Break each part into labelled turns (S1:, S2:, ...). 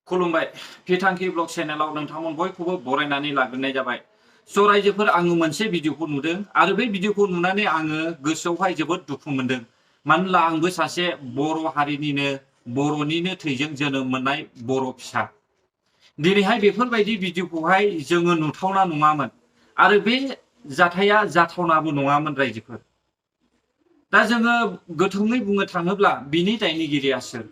S1: खुलुमबाय फिथांखि ब्लग चेनेलाव नोंथांमोन बयखौबो बरायनानै लाग्रोनाय जाबाय। स' रायजोफोर आङो मोनसे भिडिअखौ नुदों आरो बे भिडिअखौ नुनानै आङो गोसोआवहाय जोबोद दुखु मोनदों। मानोना आंबो सासे बर' हारिनिनो बर'निनो थैजों जोनोम मोननाय बर' फिसा। दिनैहाय बेफोरबायदि भिडिअखौहाय जोङो नुथावना नङामोन आरो बे जाथाया जाथावनाबो नङामोन रायजोफोर। दा जोङो गोथौङै बुंनो थाङोब्ला बिनि दायनिगिरिया सोर?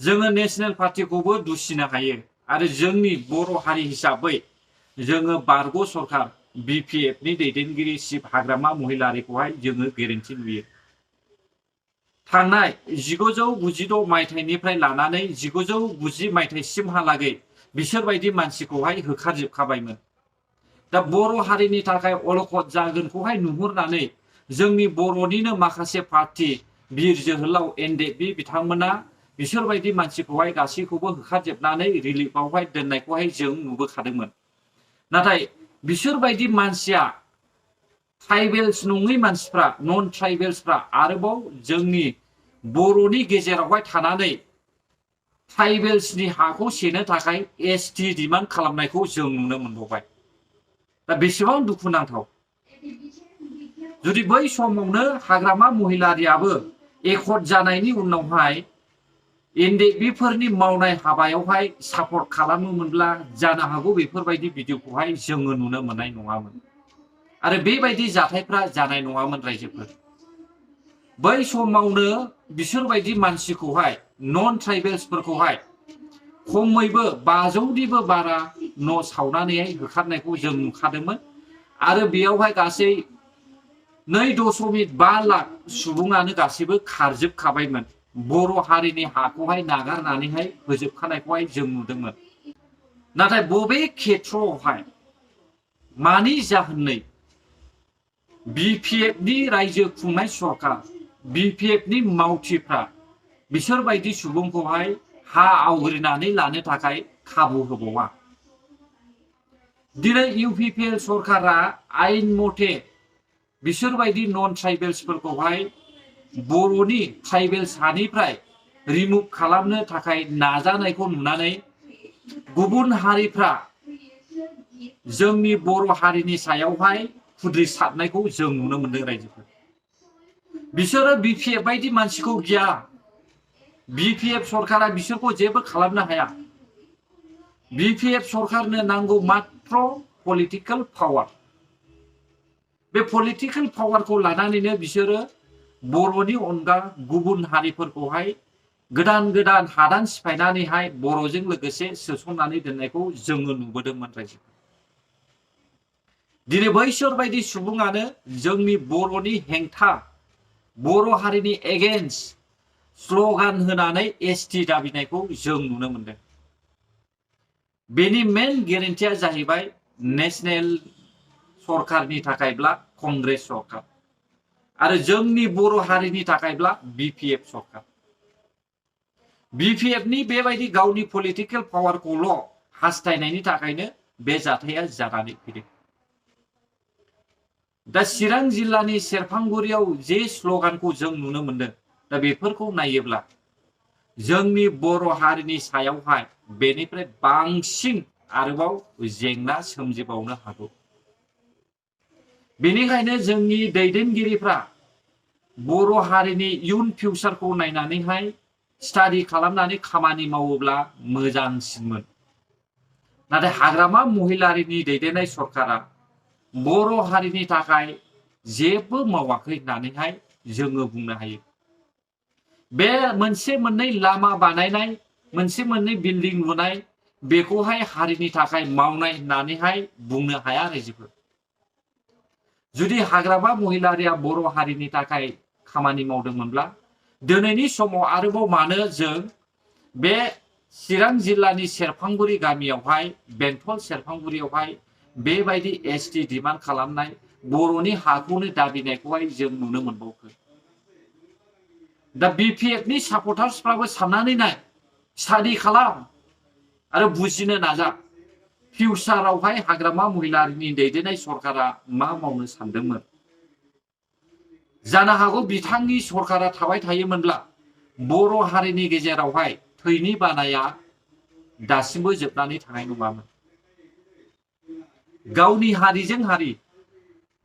S1: जोङो नेशनेल पार्टीखौबो दुसिनो हायो आरो जोंनि बर' हारि हिसाबै जोङो बारग' सरकार BPF नि दैदेनगिरि शिब हाग्रामा महिलारिखौहाय जोङो गेरेन्थि नुयो। थांनाय 1996 मायथाइनिफ्राय लानानै 1990 मायथाइसिमहालागै बिसोरबायदि मानसिखौहाय होखारजोबखाबायमोन। दा बर' हारिनि थाखाय अलखद जागोनखौहाय नुहुरनानै जोंनि बर'निनो माखासे पार्टी बिर जोहोलाव NDP बिथांमोना बिसोरबायदि मानसिखौहाय गासैखौबो होखारजोबनानै रिलिफआवहाय दोननायखौहाय जों नुबोखादोंमोन। नाथाय बिसोरबायदि मानसिया ट्राइबेल्स नङै मानसिफ्रा नन ट्राइबेल्सफ्रा आरोबाव जोंनि बर'नि गेजेरावहाय थानानै ट्राइबेल्सनि हाखौ सेनो थाखाय ST डिमान्ड खालामनायखौ जों नुनो मोनबावबाय। दा बेसेबां दुखुनांथाव। जुदि बै समावनो हाग्रामा महिलारियाबो एकर्ड जानायनि उनावहाय NDP फोरनि मावनाय हाबायावहाय सापर्ट खालामोमोनब्ला जानो हागौ बेफोरबायदि भिडिअखौहाय जोङो नुनो मोननाय नङामोन आरो बेबायदि जाथायफ्रा जानाय नङामोन रायजोफोर। बै समावनो बिसोरबायदि मानसिखौहाय नन ट्राइबेल्सफोरखौहाय खमैबो 500निबो बारा न' सावनानैहाय होखारनायखौ जों नुखादोंमोन आरो बेयावहाय गासै 2.5 लाख सुबुङानो गासैबो खारजोबखाबायमोन। बर' हारिनि हाखौहाय नागारनानैहाय फोजोबखानायखौहाय जों नुदोंमोन। नाथाय बबे खेथ्रआवहाय मानि जाहोनै BPF नि रायजो खुंनाय सरकार BPF नि मावथिफ्रा बिसोरबायदि सुबुंखौहाय हा आवग्रिनानै लानो थाखाय खाबु होबावा? दिनै UPPL सरकारा आयेन मथे बिसोरबायदि नन ट्राइबेल्सफोरखौहाय बर'नि ट्राइबेल्स हानिफ्राय रिमुभ खालामनो थाखाय नाजानायखौ नुनानै गुबुन हारिफ्रा जोंनि बर' हारिनि सायावहाय खुद्रिसारनायखौ जों नुनो मोनदों रायजोफोर। बिसोरो BPF बायदि मानसिखौ गिया। BPF सरकारा बिसोरखौ जेबो खालामनो हाया। BPF सरकारनो नांगौ मात्र पलिटिकल पावार। बे पलिटिकल पावारखौ लानानैनो बिसोरो बर'नि अनगा गुबुन हारिफोरखौहाय गोदान गोदान हादान सिफायनानैहाय बर'जों लोगोसे सोसननानै दोननायखौ जोङो नुबोदोंमोन रायजोफोर। दिनै बैसोर बायदि सुबुङानो जोंनि बर'नि हेंथा बर' हारिनि एगेन्स्ट स्ल'गान होनानै ST दाबिनायखौ जों नुनो मोनदों। बेनि मेन गेरेन्टिया जाहैबाय नेशनेल सरकारनि थाखायब्ला कंग्रेस सरकार आरो जोंनि बर' हारिनि थाखायब्ला BPF सरकार। BPF नि बेबायदि गावनि पलिटिकल पावारखौल' हास्थायनायनि थाखायनो बे जाथाया जानानै फैदों। दा चिरां जिल्लानि सेरफांगुरियाव जे स्ल'गानखौ जों नुनो मोनदों, दा बेफोरखौ नायोब्ला जोंनि बर' हारिनि सायावहाय बेनिफ्राय बांसिन आरोबाव जेंना सोमजिबावनो हागौ। बेनिखायनो जोंनि दैदेनगिरिफ्रा बर' हारिनि इयुन फिउचारखौ नायनानैहाय स्टाडि खालामनानै खामानि मावोब्ला मोजांसिनमोन। नाथाय हाग्रामा महिलारिनि दैदेननाय सरकारा बर' हारिनि थाखाय जेबो मावाखै होननानैहाय जोङो बुंनो हायो। बे मोनसे मोननै लामा बानायनाय, मोनसे मोननै बिल्डिं लुनाय, बेखौहाय हारिनि थाखाय मावनाय होननानैहाय बुंनो हाया रायजोफोर। जुदि हाग्रामा महिलारिया बर' हारिनि थाखाय खामानि मावदोंमोनब्ला दिनैनि समाव आरोबाव मानो जों बे चिरां जिल्लानि सेरफांगुरि गामियावहाय बेंटल सेरफांगुरियावहाय बेबायदि ST डिमान्ड खालामनाय बर'नि हाखौनो दाबिनायखौहाय जों नुनो मोनबावखो? दा BPFनि सापर्टार्सफ्राबो साननानै नाय, स्टाडि खालाम आरो बुजिनो नाजा फिउचारावहाय हाग्रामा महिलारिनि दैदेननाय सरकारा मा मावनो सानदोंमोन। जानो हागौ बिथांनि सरकारा थाबाय थायोमोनब्ला बर' हारिनि गेजेरावहाय थैनि बानाया दासिमबो जोबनानै थानाय नङामोन। गावनि हारिजों हारि,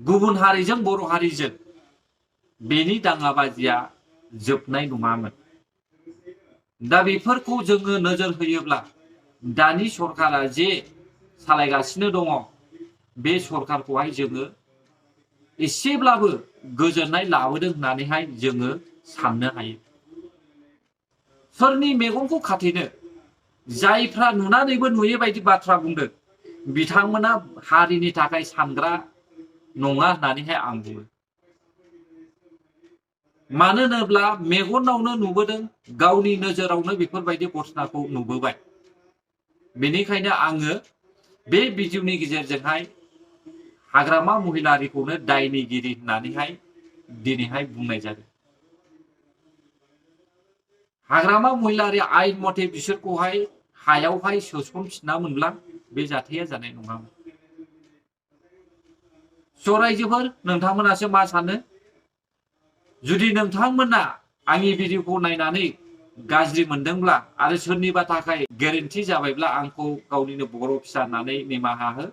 S1: गुबुन हारिजों बर' हारिजों बेनि दाङाबाजिया जोबनाय नङामोन। दा बेफोरखौ जोङो नोजोर होयोब्ला दानि सरकारा जे सालायगासिनो दङ, बे सरकारखौहाय जोङो एसेब्लाबो गोजोननाय लाबोदों होननानैहाय जोङो साननो हायो। सोरनि मेगनखौ खाथेनो, जायफ्रा नुनानैबो नुयै बायदि बाथ्रा बुंदों बिथांमोना हारिनि थाखाय सानग्रा नङा होननानैहाय आं बुङो। मानो होनोब्ला मेगनावनो नुबोदों, गावनि नोजोरावनो बेफोरबायदि घटनाखौ नुबोबाय। बेनिखायनो आङो बे भिडिअनि गेजेरजोंहाय हाग्रामा महिलारिखौनो दायनिगिरि होननानैहाय दिनैहाय बुंनाय जादों। हाग्रामा महिलारि आयेन मथे बिसोरखौहाय हायावहाय सोसनफिननामोनब्ला बे जाथाया जानाय नङामोन। रायजोफोर, नोंथांमोनासो मा सानो? जुदि नोंथांमोना आंनि भिडिअखौ नायनानै गाज्रि मोनदोंब्ला आरो सोरनिबा थाखाय गोरोन्थि जाबायब्ला आंखौ गावनिनो बर' फिसा होननानै निमाहा हो।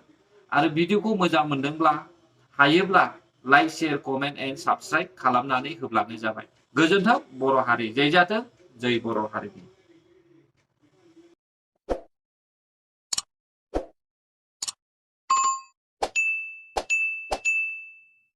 S1: आरो भिडिअखौ मोजां मोनदोंब्ला हायोब्ला like, share, comment and subscribe खालामनानै होब्लानो जाबाय। गोजोन्थों बर' हारि, जै जाथों, जै बर' हारिनि।